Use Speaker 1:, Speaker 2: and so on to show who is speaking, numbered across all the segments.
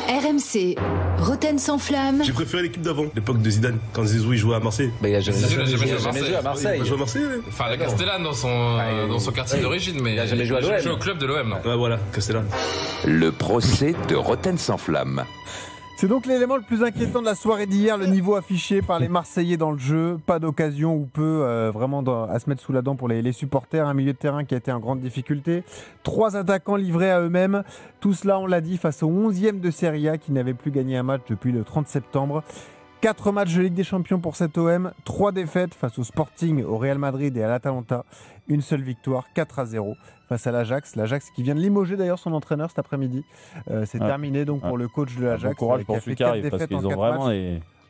Speaker 1: RMC, Roten sans flamme.
Speaker 2: J'ai préféré l'équipe d'avant, l'époque de Zidane, quand Zizou il jouait à Marseille.
Speaker 3: Bah, il a jamais
Speaker 4: joué
Speaker 3: à Marseille.
Speaker 2: Il a joué à Marseille, oui.
Speaker 4: Enfin, la Castellane dans son quartier d'origine, mais
Speaker 3: il a jamais joué à l'OM.
Speaker 4: Joué au club de l'OM, non.
Speaker 2: Ouais, voilà, Castellane.
Speaker 5: Le procès de Roten sans flamme.
Speaker 6: C'est donc l'élément le plus inquiétant de la soirée d'hier, le niveau affiché par les Marseillais dans le jeu. Pas d'occasion ou peu vraiment à se mettre sous la dent pour les supporters. Un milieu de terrain qui a été en grande difficulté. 3 attaquants livrés à eux-mêmes. Tout cela, on l'a dit, face au 11e de Serie A qui n'avait plus gagné un match depuis le 30 septembre. 4 matchs de Ligue des Champions pour cet OM. 3 défaites face au Sporting, au Real Madrid et à l'Atalanta. Une seule victoire, 4-0 face à l'Ajax. L'Ajax qui vient de limoger d'ailleurs son entraîneur cet après-midi. C'est terminé donc pour le coach de l'Ajax.
Speaker 7: Bon courage pour celui qui arrive parce qu'ils ont vraiment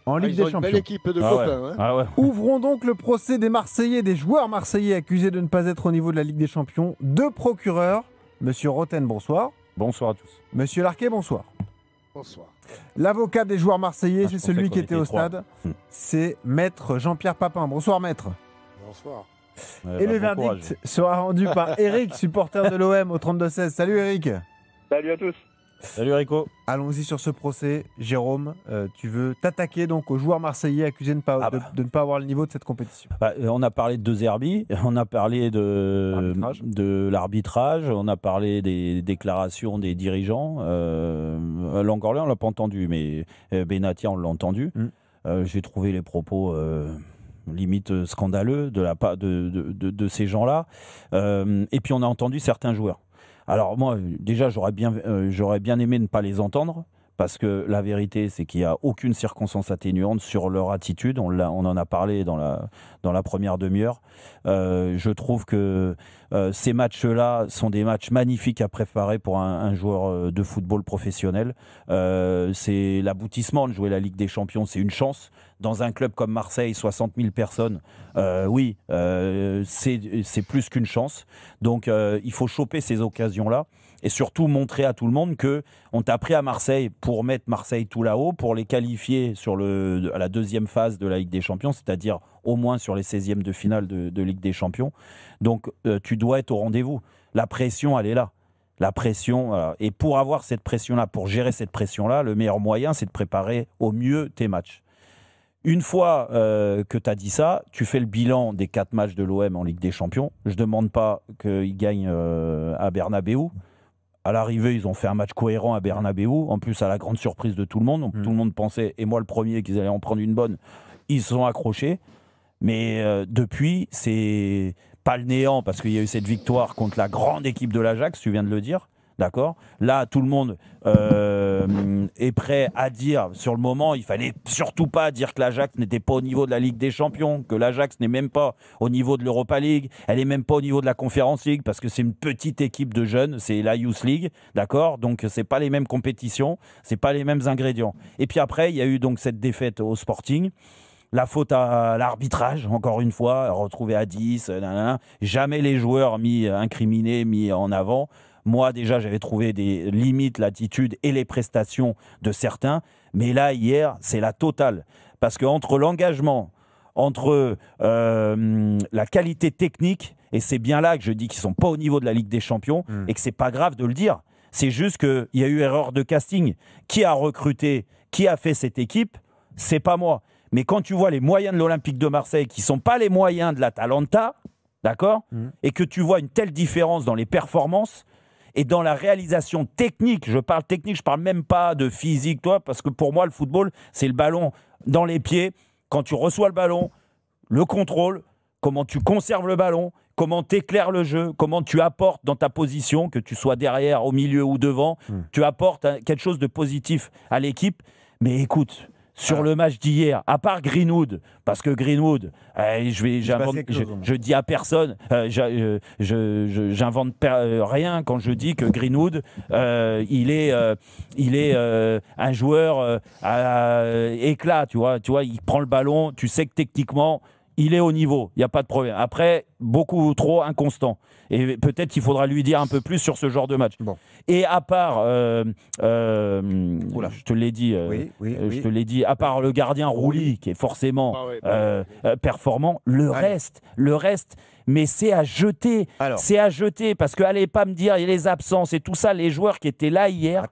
Speaker 6: en Ligue des Champions.
Speaker 8: Une belle équipe de copains.
Speaker 7: Ouais.
Speaker 6: Ouvrons donc le procès des Marseillais, des joueurs marseillais accusés de ne pas être au niveau de la Ligue des Champions. 2 procureurs. Monsieur Roten, bonsoir.
Speaker 7: Bonsoir à tous.
Speaker 6: Monsieur Larquet, bonsoir.
Speaker 8: Bonsoir.
Speaker 6: L'avocat des joueurs marseillais, c'est celui qui était au
Speaker 7: 3.
Speaker 6: stade. C'est Maître Jean-Pierre Papin. Bonsoir Maître.
Speaker 8: Bonsoir.
Speaker 6: Et le verdict sera rendu par Eric, supporter de l'OM au 32-16. Salut Eric.
Speaker 9: Salut à tous.
Speaker 7: Salut Rico.
Speaker 6: Allons-y sur ce procès. Jérôme, tu veux t'attaquer donc aux joueurs marseillais accusés de ne pas avoir le niveau de cette compétition.
Speaker 7: On a parlé de De Zerbi, on a parlé de l'arbitrage, on a parlé des déclarations des dirigeants. Langorlin, on ne l'a pas entendu, mais Benatia, on l'a entendu. J'ai trouvé les propos limite scandaleux de ces gens-là. Et puis on a entendu certains joueurs. Alors moi, déjà, j'aurais bien aimé ne pas les entendre, parce que la vérité, c'est qu'il n'y a aucune circonstance atténuante sur leur attitude. On en a parlé dans la première demi-heure. Je trouve que ces matchs-là sont des matchs magnifiques à préparer pour un joueur de football professionnel. C'est l'aboutissement de jouer la Ligue des Champions, c'est une chance. Dans un club comme Marseille, 60 000 personnes, oui, c'est plus qu'une chance. Donc il faut choper ces occasions-là et surtout montrer à tout le monde qu'on t'a pris à Marseille pour mettre Marseille tout là-haut, pour les qualifier à la deuxième phase de la Ligue des Champions, c'est-à-dire au moins sur les 16e de finale de Ligue des Champions. Donc tu dois être au rendez-vous. La pression, elle est là. La pression, et pour avoir cette pression-là, pour gérer cette pression-là, le meilleur moyen, c'est de préparer au mieux tes matchs. Une fois que tu as dit ça, tu fais le bilan des 4 matchs de l'OM en Ligue des Champions. Je ne demande pas qu'ils gagnent à Bernabéu. À l'arrivée, ils ont fait un match cohérent à Bernabéu. En plus, à la grande surprise de tout le monde. Tout le monde pensait, et moi le premier, qu'ils allaient en prendre une bonne. Ils se sont accrochés. Mais depuis, c'est pas le néant, parce qu'il y a eu cette victoire contre la grande équipe de l'Ajax, tu viens de le dire. D'accord ? Là, tout le monde est prêt à dire, sur le moment, il fallait surtout pas dire que l'Ajax n'était pas au niveau de la Ligue des Champions, que l'Ajax n'est même pas au niveau de l'Europa League, elle n'est même pas au niveau de la Conference League, parce que c'est une petite équipe de jeunes, c'est la Youth League, d'accord ? Donc, c'est pas les mêmes compétitions, c'est pas les mêmes ingrédients. Et puis après, il y a eu donc cette défaite au Sporting. La faute à l'arbitrage, encore une fois, retrouvé à 10, jamais les joueurs incriminés, mis en avant. Moi, déjà, j'avais trouvé des limites, l'attitude et les prestations de certains. Mais là, hier, c'est la totale. Parce qu'entre l'engagement, entre la qualité technique, et c'est bien là que je dis qu'ils ne sont pas au niveau de la Ligue des Champions, et que ce n'est pas grave de le dire. C'est juste qu'il y a eu erreur de casting. Qui a recruté, qui a fait cette équipe, c'est pas moi. Mais quand tu vois les moyens de l'Olympique de Marseille, qui ne sont pas les moyens de l'Atalanta, d'accord, et que tu vois une telle différence dans les performances, et dans la réalisation technique, je parle même pas de physique, parce que pour moi, le football, c'est le ballon dans les pieds. Quand tu reçois le ballon, le contrôle, comment tu conserves le ballon, comment tu éclaires le jeu, comment tu apportes dans ta position, que tu sois derrière, au milieu ou devant, tu apportes quelque chose de positif à l'équipe. Mais écoute, sur le match d'hier, à part Greenwood, parce que Greenwood, je dis à personne, j'invente rien quand je dis que Greenwood, il est un joueur à éclat, tu vois, il prend le ballon, tu sais que techniquement, il est au niveau, il n'y a pas de problème. Après, beaucoup trop inconstant. Et peut-être qu'il faudra lui dire un peu plus sur ce genre de match. Bon. Et à part, je te l'ai dit, je te l'ai dit, à part le gardien Rouli, qui est forcément performant, le reste, mais c'est à jeter. C'est à jeter parce que allez pas me dire il y a les absences et tout ça, les joueurs qui étaient là hier,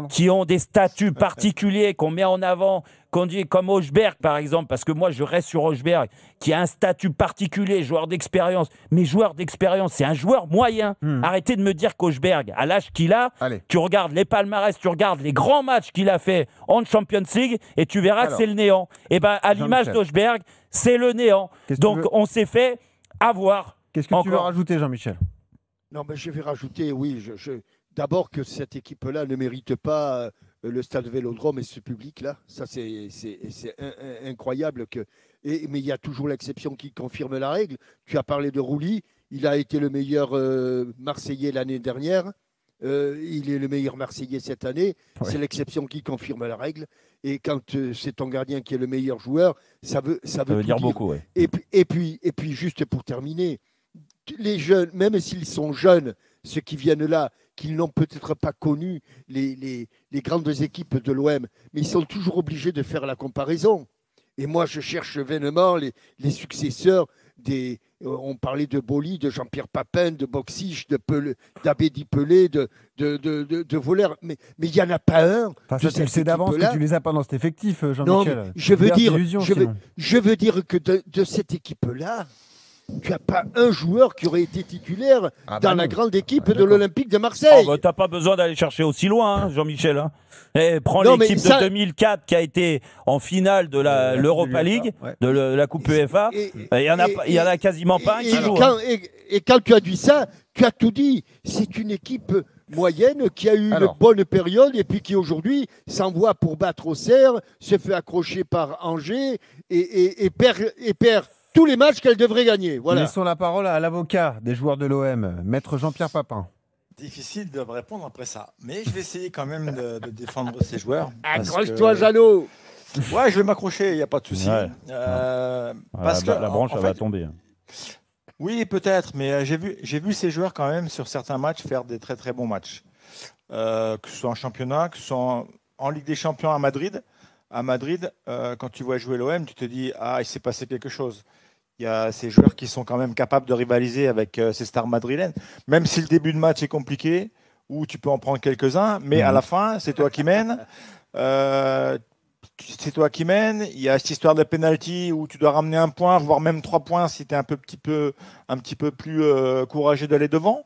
Speaker 7: qui ont des statuts particuliers qu'on met en avant, qu'on dit comme Hochberg par exemple, parce que moi je reste sur Hochberg, qui a un statut particulier, joueur d'expérience. Mais joueur d'expérience, c'est un joueur moyen. Arrêtez de me dire qu'Hochberg, à l'âge qu'il a, tu regardes les palmarès, tu regardes les grands matchs qu'il a fait en Champions League et tu verras que c'est le néant. Et bien à l'image d'Hochberg, c'est le néant. Donc on s'est fait avoir.
Speaker 6: Qu'est-ce que tu veux rajouter, Jean-Michel?
Speaker 8: Non, mais je vais rajouter, oui, d'abord que cette équipe-là ne mérite pas le stade Vélodrome et ce public-là. Ça, c'est incroyable. Mais il y a toujours l'exception qui confirme la règle. Tu as parlé de Rouly. Il a été le meilleur Marseillais l'année dernière. Il est le meilleur Marseillais cette année. Ouais. C'est l'exception qui confirme la règle. Et quand c'est ton gardien qui est le meilleur joueur, ça veut
Speaker 7: dire beaucoup. Ouais.
Speaker 8: Et puis, juste pour terminer, les jeunes, même s'ils sont jeunes, ceux qui viennent là, qu'ils n'ont peut-être pas connu les grandes équipes de l'OM, mais ils sont toujours obligés de faire la comparaison. Et moi, je cherche vainement les successeurs on parlait de Boli, de Jean-Pierre Papin, de Boxich, d'Abedi Pelé, de Voller, mais il n'y en a pas un.
Speaker 6: Enfin, tu le sais d'avance que tu les as pas dans cet effectif, Jean-Michel.
Speaker 8: Non, je veux dire que de cette équipe-là, tu n'as pas un joueur qui aurait été titulaire dans la grande équipe de l'Olympique de Marseille.
Speaker 7: Tu n'as pas besoin d'aller chercher aussi loin, hein, Jean-Michel. Hein. Prends l'équipe de 2004 qui a été en finale de l'Europa League, de la Coupe UEFA. Il n'y en a quasiment pas un qui joue.
Speaker 8: Et quand tu as dit ça, tu as tout dit. C'est une équipe moyenne qui a eu une bonne période et puis qui aujourd'hui s'envoie pour battre Auxerre, se fait accrocher par Angers et perd tous les matchs qu'elle devrait gagner. Voilà.
Speaker 6: Laissons la parole à l'avocat des joueurs de l'OM, maître Jean-Pierre Papin.
Speaker 3: Difficile de répondre après ça. Mais je vais essayer quand même de défendre ces joueurs.
Speaker 8: Accroche-toi, Jeannot.
Speaker 3: Ouais, je vais m'accrocher, il n'y a pas de souci.
Speaker 7: Ouais.
Speaker 3: Parce que
Speaker 7: la branche, elle va tomber.
Speaker 3: Oui, peut-être, mais j'ai vu ces joueurs quand même sur certains matchs faire des très très bons matchs. Que ce soit en championnat, que ce soit en Ligue des Champions à Madrid. À Madrid, quand tu vois jouer l'OM, tu te dis « Ah, il s'est passé quelque chose ». Il y a ces joueurs qui sont quand même capables de rivaliser avec ces stars madrilènes. Même si le début de match est compliqué, ou tu peux en prendre quelques-uns, mais à la fin, c'est toi qui mènes. Il y a cette histoire de penalty où tu dois ramener un point, voire même 3 points si tu es un petit peu plus courageux d'aller devant.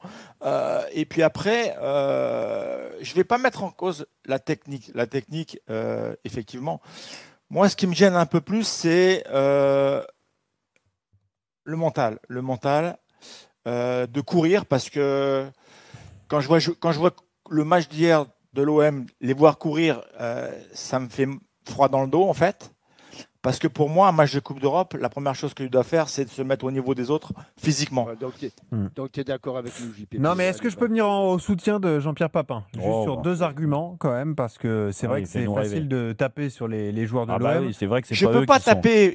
Speaker 3: Et puis après, je ne vais pas mettre en cause la technique. La technique, effectivement. Moi, ce qui me gêne un peu plus, c'est le mental. Le mental de courir, parce que quand je vois le match d'hier de l'OM, les voir courir, ça me fait froid dans le dos, en fait. Parce que pour moi, un match de Coupe d'Europe, la première chose qu'il doit faire, c'est de se mettre au niveau des autres physiquement.
Speaker 8: Donc tu es d'accord avec nous, JP?
Speaker 6: Non, mais est-ce que je peux venir au soutien de Jean-Pierre Papin? Juste sur 2 arguments, quand même, parce que c'est vrai que c'est facile de taper sur les joueurs de l'OM.
Speaker 7: Oui, c'est vrai que c'est
Speaker 3: je peux pas taper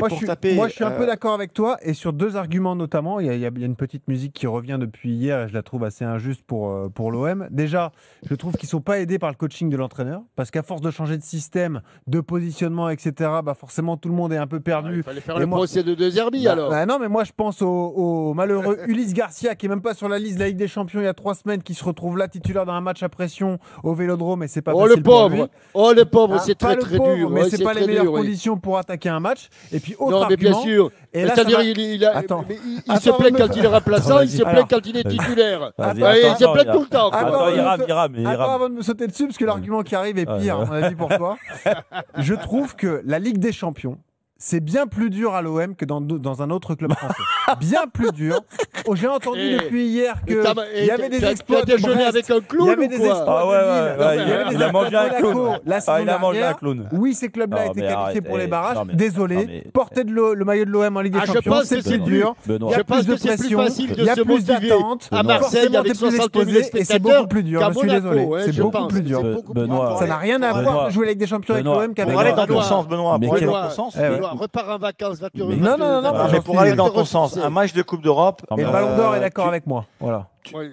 Speaker 3: pour taper.
Speaker 6: Moi, je suis un peu d'accord avec toi, et sur 2 arguments notamment. Il y a une petite musique qui revient depuis hier, et je la trouve assez injuste pour l'OM. Déjà, je trouve qu'ils ne sont pas aidés par le coaching de l'entraîneur, parce qu'à force de changer de système, de positionnement, etc., forcément tout le monde est un peu perdu.
Speaker 8: Il fallait faire le procès de De Zerbi alors.
Speaker 6: Non, mais moi je pense au malheureux Ulysse Garcia qui est même pas sur la liste de la Ligue des Champions il y a 3 semaines, qui se retrouve là titulaire dans un match à pression au Vélodrome, et c'est pas facile pour lui.
Speaker 8: Oh le pauvre, c'est très dur.
Speaker 6: Mais c'est pas les meilleures conditions pour attaquer un match. Et puis autre
Speaker 8: argument. Mais bien sûr. C'est-à-dire il se plaît quand il est remplaçant, il se plaît quand il est titulaire. Il se plaît tout le temps.
Speaker 7: Attends,
Speaker 6: avant de me sauter dessus, parce que l'argument qui arrive est pire, à mon avis, pour toi. Je trouve que la Ligue des Champions, c'est bien plus dur à l'OM que dans un autre club français. Bien plus dur. J'ai entendu depuis hier qu'il y avait des exploits.
Speaker 8: Tu as déjeuné avec un clown ou quoi?
Speaker 7: Il a mangé un clown. Il a mangé un clown.
Speaker 6: Oui, ces clubs-là étaient qualifiés pour les barrages. Désolé. Porter le maillot de l'OM en Ligue des Champions, c'est plus dur. Il y a plus de pression, il y a plus d'attente.
Speaker 8: À Marseille, avec 60 000 spectateurs,
Speaker 6: et c'est beaucoup plus dur. Je suis désolé. C'est beaucoup plus dur. Ça n'a rien à voir de jouer la Ligue des Champions avec l'OM qu'avec
Speaker 3: Benoît. Pour aller dans ton sens, Benoît.
Speaker 8: repars en vacances, va te
Speaker 6: Non,
Speaker 8: va te-
Speaker 6: non, non,
Speaker 8: va te-
Speaker 3: mais
Speaker 8: va
Speaker 3: pour
Speaker 8: te
Speaker 3: aller dans ton
Speaker 8: ressourcer.
Speaker 3: sens, un match de Coupe d'Europe.
Speaker 6: Et le Ballon d'Or est d'accord
Speaker 3: tu-
Speaker 6: avec moi. Voilà.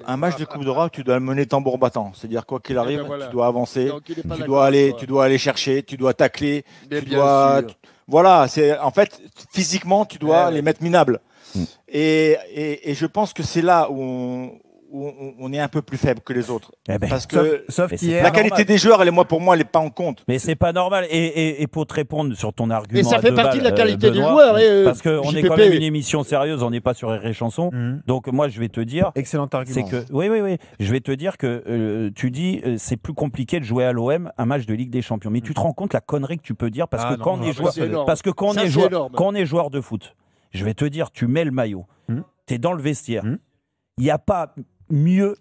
Speaker 3: Un match de Coupe d'Europe, tu dois le mener tambour battant. C'est-à-dire, quoi qu'il arrive,
Speaker 8: ben voilà.
Speaker 3: tu dois avancer,
Speaker 8: Donc, il est pas
Speaker 3: tu
Speaker 8: d'accord
Speaker 3: dois,
Speaker 8: avec toi.
Speaker 3: tu dois aller chercher, tu dois tacler,
Speaker 8: Mais
Speaker 3: tu
Speaker 8: bien
Speaker 3: dois.
Speaker 8: sûr.
Speaker 3: Voilà, en fait, physiquement, tu dois
Speaker 8: Ouais.
Speaker 3: les mettre minables.
Speaker 7: Mm.
Speaker 3: Et je pense que c'est là où on est un peu plus faible que les autres.
Speaker 7: Eh ben,
Speaker 3: Parce que
Speaker 6: Sauf
Speaker 7: mais
Speaker 6: qu'hier.
Speaker 3: la qualité des joueurs, pour moi, elle n'est pas en compte.
Speaker 7: Mais c'est pas normal. Et pour te répondre sur ton argument.
Speaker 8: Et ça
Speaker 7: à
Speaker 8: fait
Speaker 7: deux
Speaker 8: partie de la
Speaker 7: balles,
Speaker 8: qualité des
Speaker 7: Benoît,
Speaker 8: joueurs.
Speaker 7: Parce qu'on est quand
Speaker 8: JPP.
Speaker 7: même une émission sérieuse, on n'est pas sur Ré Chanson.
Speaker 6: Mhm.
Speaker 7: Donc moi, je vais te dire.
Speaker 6: Excellent
Speaker 7: C'est
Speaker 6: argument.
Speaker 7: que oui, je vais te dire que tu dis c'est plus compliqué de jouer à l'OM un match de Ligue des Champions. Mais tu te rends compte la connerie que tu peux dire parce
Speaker 6: Ah
Speaker 7: que
Speaker 6: non,
Speaker 7: quand
Speaker 6: non,
Speaker 7: on est
Speaker 6: mais
Speaker 7: joueur,
Speaker 8: c'est énorme.
Speaker 7: parce que quand on
Speaker 8: Ça,
Speaker 7: est
Speaker 8: c'est
Speaker 7: joueur,
Speaker 8: énorme.
Speaker 7: quand on est joueur de foot, je vais te dire, tu mets le maillot, tu es dans le vestiaire,
Speaker 6: Mhm.
Speaker 7: il n'y a pas mieux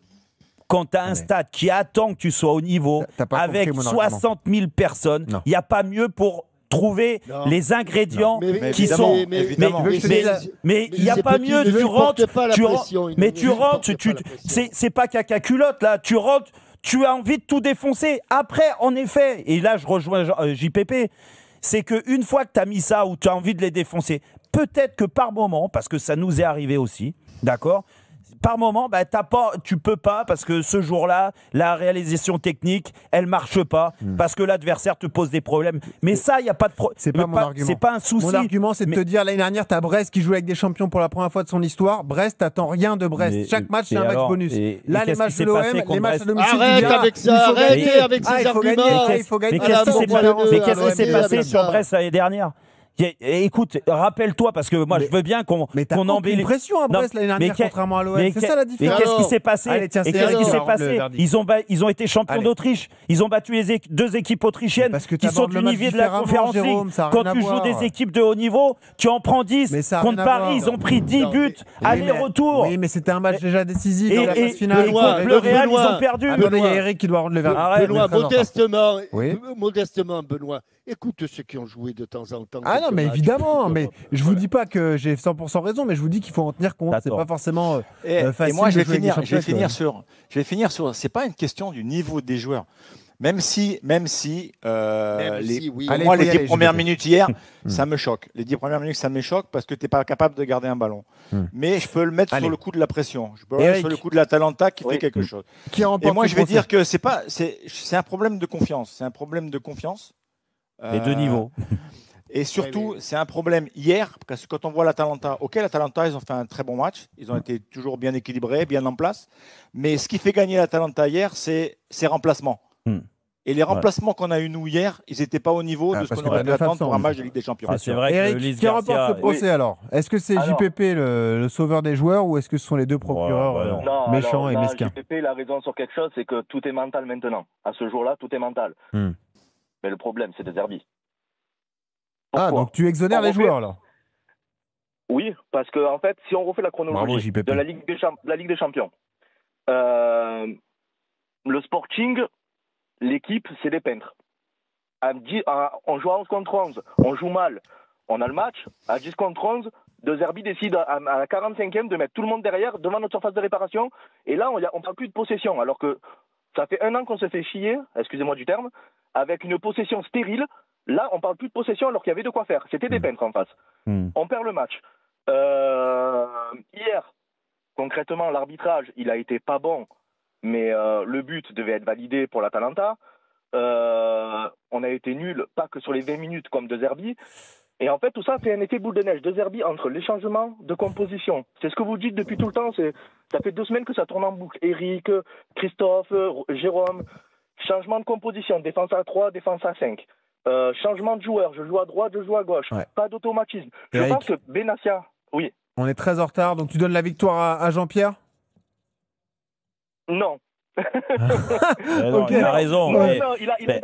Speaker 7: quand tu as un
Speaker 6: mais-
Speaker 7: stade qui attend que tu sois au niveau
Speaker 6: T'as pas
Speaker 7: avec
Speaker 6: compris mon argument.
Speaker 7: 60 000 personnes,
Speaker 6: Non.
Speaker 7: il n'y a pas mieux pour trouver
Speaker 8: Non.
Speaker 7: les ingrédients
Speaker 3: Mais
Speaker 7: qui
Speaker 3: évidemment,
Speaker 7: sont.
Speaker 3: évidemment.
Speaker 6: Mais je te dis-
Speaker 7: Mais il n'y a
Speaker 8: ces
Speaker 7: pas
Speaker 8: petits
Speaker 7: mieux,
Speaker 8: ne
Speaker 7: tu
Speaker 8: supportent
Speaker 7: rentres,
Speaker 8: pas la
Speaker 7: tu
Speaker 8: pression,
Speaker 7: rentres,
Speaker 8: ils
Speaker 7: mais
Speaker 8: ne
Speaker 7: tu rentres,
Speaker 8: supportent pas la pression.
Speaker 7: c'est pas caca culotte là, tu rentres, tu as envie de tout défoncer. Après, en effet, et là je rejoins JPP, c'est qu'une fois que tu as mis ça ou tu as envie de les défoncer, peut-être que par moment, parce que ça nous est arrivé aussi, d'accord, par moment, tu peux pas parce que ce jour-là, la réalisation technique, elle marche pas parce que l'adversaire te pose des problèmes. Mais ça, il y a pas de
Speaker 6: C'est pas mon argument.
Speaker 7: C'est pas un souci.
Speaker 6: Mon argument, c'est de
Speaker 7: Mais-
Speaker 6: te dire l'année dernière, t'as Brest qui joue avec des champions pour la première fois de son histoire. Brest, t'attends rien de Brest.
Speaker 7: Mais-
Speaker 6: Chaque match, c'est
Speaker 7: et
Speaker 6: un match
Speaker 7: alors,
Speaker 6: bonus.
Speaker 7: et
Speaker 6: Là, les
Speaker 7: qu'est-ce
Speaker 6: matchs
Speaker 7: qui s'est
Speaker 6: de l'OM,
Speaker 7: passé contre
Speaker 6: les matchs à
Speaker 7: Brest
Speaker 6: domicile, tu
Speaker 8: Arrête
Speaker 6: dis,
Speaker 8: avec
Speaker 6: il
Speaker 8: ça,
Speaker 6: faut
Speaker 8: arrêtez
Speaker 6: gagner.
Speaker 8: avec ces
Speaker 6: Il faut
Speaker 8: arguments.
Speaker 6: gagner, il faut gagner.
Speaker 7: Mais qu'est-ce qui
Speaker 8: Alors,
Speaker 7: s'est
Speaker 8: on va
Speaker 7: passé,
Speaker 8: le-
Speaker 7: mais qu'est-ce qui
Speaker 8: arrêtez
Speaker 7: s'est passé
Speaker 8: avec
Speaker 7: sur
Speaker 8: ça.
Speaker 7: Brest l'année dernière? Écoute, rappelle-toi, parce que moi
Speaker 6: Mais-
Speaker 7: je veux bien qu'on
Speaker 6: Mais t'as
Speaker 7: qu'on
Speaker 6: aucune
Speaker 7: embellit.
Speaker 6: pression à
Speaker 7: Non,
Speaker 6: Brest l'année
Speaker 7: mais
Speaker 6: dernière,
Speaker 7: qu'est-
Speaker 6: contrairement à l'OM.
Speaker 7: mais
Speaker 6: C'est
Speaker 7: qu'est-
Speaker 6: ça la
Speaker 7: Mais
Speaker 6: différence.
Speaker 7: qu'est-ce qui s'est passé?
Speaker 6: Allez, tiens,
Speaker 7: Et
Speaker 6: c'est
Speaker 7: qu'est-ce qui
Speaker 6: Eric
Speaker 7: s'est
Speaker 6: qui va rendre le
Speaker 7: passé?
Speaker 6: verdict.
Speaker 7: Ils ont été champions
Speaker 6: Allez.
Speaker 7: d'Autriche. Ils ont battu deux équipes autrichiennes
Speaker 6: Parce que
Speaker 7: qui sont
Speaker 6: t'abordes le
Speaker 7: du
Speaker 6: match
Speaker 7: niveau de la
Speaker 6: différemment,
Speaker 7: Conférence
Speaker 6: Jérôme,
Speaker 7: League.
Speaker 6: ça a
Speaker 7: Quand
Speaker 6: rien à
Speaker 7: tu joues
Speaker 6: voir.
Speaker 7: des équipes de haut niveau, tu en prends 10.
Speaker 6: Mais ça a
Speaker 7: Contre
Speaker 6: rien à
Speaker 7: Paris,
Speaker 6: voir.
Speaker 7: ils ont pris 10
Speaker 8: Non,
Speaker 7: buts.
Speaker 6: Oui,
Speaker 7: Aller-retour.
Speaker 6: Oui, mais c'était un match déjà décisif
Speaker 7: Et
Speaker 6: dans la phase finale.
Speaker 8: Benoît,
Speaker 7: contre le Real, ils
Speaker 8: Benoît,
Speaker 7: ont perdu.
Speaker 6: Attendez, il y a
Speaker 8: Benoît.
Speaker 6: Eric qui doit rendre le verdict.
Speaker 7: Arrête,
Speaker 8: Benoît,
Speaker 6: on est très en retard.
Speaker 8: modestement,
Speaker 6: Oui.
Speaker 8: modestement, Benoît, écoute ceux qui ont joué de temps en temps.
Speaker 6: Ah non,
Speaker 8: quelques
Speaker 6: mais
Speaker 8: matchs.
Speaker 6: évidemment, mais je vous
Speaker 8: Voilà.
Speaker 6: dis pas que j'ai 100% raison, mais je vous dis qu'il faut en tenir compte.
Speaker 7: T'as
Speaker 6: C'est
Speaker 7: tort.
Speaker 6: pas forcément
Speaker 3: Et
Speaker 6: facile.
Speaker 3: moi, je
Speaker 6: de
Speaker 3: vais
Speaker 6: jouer avec des
Speaker 3: finir, je vais
Speaker 6: champions
Speaker 3: finir sur. C'est pas une question du niveau des joueurs. Même si,
Speaker 8: Même si, oui.
Speaker 6: Allez,
Speaker 3: moi,
Speaker 6: faut y
Speaker 3: les
Speaker 6: aller,
Speaker 3: 10 premières
Speaker 6: JPP.
Speaker 3: minutes hier, ça me choque. Les 10 premières minutes, ça me choque parce que tu n'es pas capable de garder un ballon. Mais je peux le mettre
Speaker 6: Allez.
Speaker 3: sur le coup de la pression. Je peux le
Speaker 6: Eric.
Speaker 3: mettre sur le coup de l'Atalanta qui
Speaker 9: Oui.
Speaker 3: fait quelque chose.
Speaker 6: Qui remporte
Speaker 3: Et moi,
Speaker 6: le
Speaker 3: je vais
Speaker 6: procès.
Speaker 3: dire que c'est un problème de confiance. C'est un problème de confiance.
Speaker 7: Les deux niveaux.
Speaker 3: Et surtout, c'est un problème hier, parce que quand on voit l'Atalanta, ok, l'Atalanta, ils ont fait un très bon match, ils ont été toujours bien équilibrés, bien en place, mais ce qui fait gagner l'Atalanta hier, c'est ses remplacements. Et les remplacements qu'on a eu nous hier, ils n'étaient pas au niveau de ce
Speaker 6: parce
Speaker 3: qu'on
Speaker 6: que
Speaker 3: aurait
Speaker 6: t'as
Speaker 3: pu attendre
Speaker 6: 9
Speaker 3: pour un
Speaker 6: absents.
Speaker 3: match de Ligue des Champions.
Speaker 7: Ah, c'est vrai que
Speaker 6: Eric,
Speaker 7: Luis
Speaker 6: qui remporte
Speaker 7: Garcia.
Speaker 6: ce procès alors? Est-ce que c'est
Speaker 9: Alors.
Speaker 6: JPP le sauveur des joueurs ou est-ce que ce sont les deux procureurs
Speaker 7: bah non.
Speaker 9: Non,
Speaker 6: méchants
Speaker 9: alors,
Speaker 6: et
Speaker 9: là,
Speaker 6: mesquins?
Speaker 9: JPP, il a raison sur quelque chose, c'est que tout est mental maintenant. À ce jour-là, tout est mental. Mais le problème, c'est des Herbis.
Speaker 6: Ah, donc tu exonères
Speaker 9: On
Speaker 6: les
Speaker 9: refait-
Speaker 6: joueurs là?
Speaker 9: Oui, parce que en fait, si on refait la
Speaker 6: Bravo,
Speaker 9: chronologie
Speaker 6: JPP.
Speaker 9: de la Ligue des Champions, le Sporting, l'équipe, c'est des peintres. On joue à 11 contre 11, on joue mal, on a le match, à 10 contre 11, De Zerbi décide à la 45e de mettre tout le monde derrière, devant notre surface de réparation, et là, on ne parle plus de possession, alors que ça fait 1 an qu'on se fait chier, excusez-moi du terme, avec une possession stérile. Là, on parle plus de possession alors qu'il y avait de quoi faire. C'était des peintres en face. On perd le match. Hier, concrètement, l'arbitrage, il a été pas bon, mais le but devait être validé pour l'Atalanta. On a été nul, pas que sur les 20 minutes comme De Zerbi. Et en fait, tout ça, c'est un effet boule de neige. De Zerbi entre les changements de composition. C'est ce que vous dites depuis tout le temps. Ça fait 2 semaines que ça tourne en boucle. Eric, Christophe, Jérôme. Changement de composition. Défense à 3, défense à 5. Changement de joueur. Je joue à droite, je joue à gauche.
Speaker 6: Ouais.
Speaker 9: Pas d'automatisme. Je
Speaker 6: Eric.
Speaker 9: pense que Benassia... Oui.
Speaker 6: On est très en retard, donc tu donnes la victoire à Jean-Pierre?
Speaker 9: Non.
Speaker 7: Non,
Speaker 6: Ok.
Speaker 7: il a raison.
Speaker 9: Non,
Speaker 7: mais-
Speaker 9: non,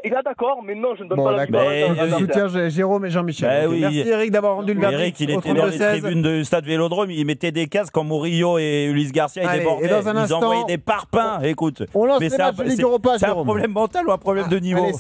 Speaker 9: il a d'accord, mais non, je ne donne
Speaker 6: Bon,
Speaker 9: pas la
Speaker 6: d'accord.
Speaker 9: victoire.
Speaker 7: Mais,
Speaker 9: à
Speaker 6: Je soutiens Jérôme et Jean-Michel.
Speaker 7: Bah
Speaker 6: Ok.
Speaker 7: oui.
Speaker 6: Merci Eric d'avoir rendu le verdict.
Speaker 7: Eric, il
Speaker 6: au
Speaker 7: était dans les
Speaker 6: 32-16.
Speaker 7: tribunes du stade Vélodrome, il mettait des casques quand Murillo et Luis Garcia ils
Speaker 6: Allez,
Speaker 7: débordaient.
Speaker 6: et dans un
Speaker 7: Ils
Speaker 6: instant,
Speaker 7: envoyaient des parpaings. Écoute,
Speaker 6: On lance
Speaker 7: mais
Speaker 6: les matchs de Ligue Europa,
Speaker 7: c'est un
Speaker 6: Jérôme.
Speaker 7: problème mental ou un problème de niveau?
Speaker 6: Allez, ça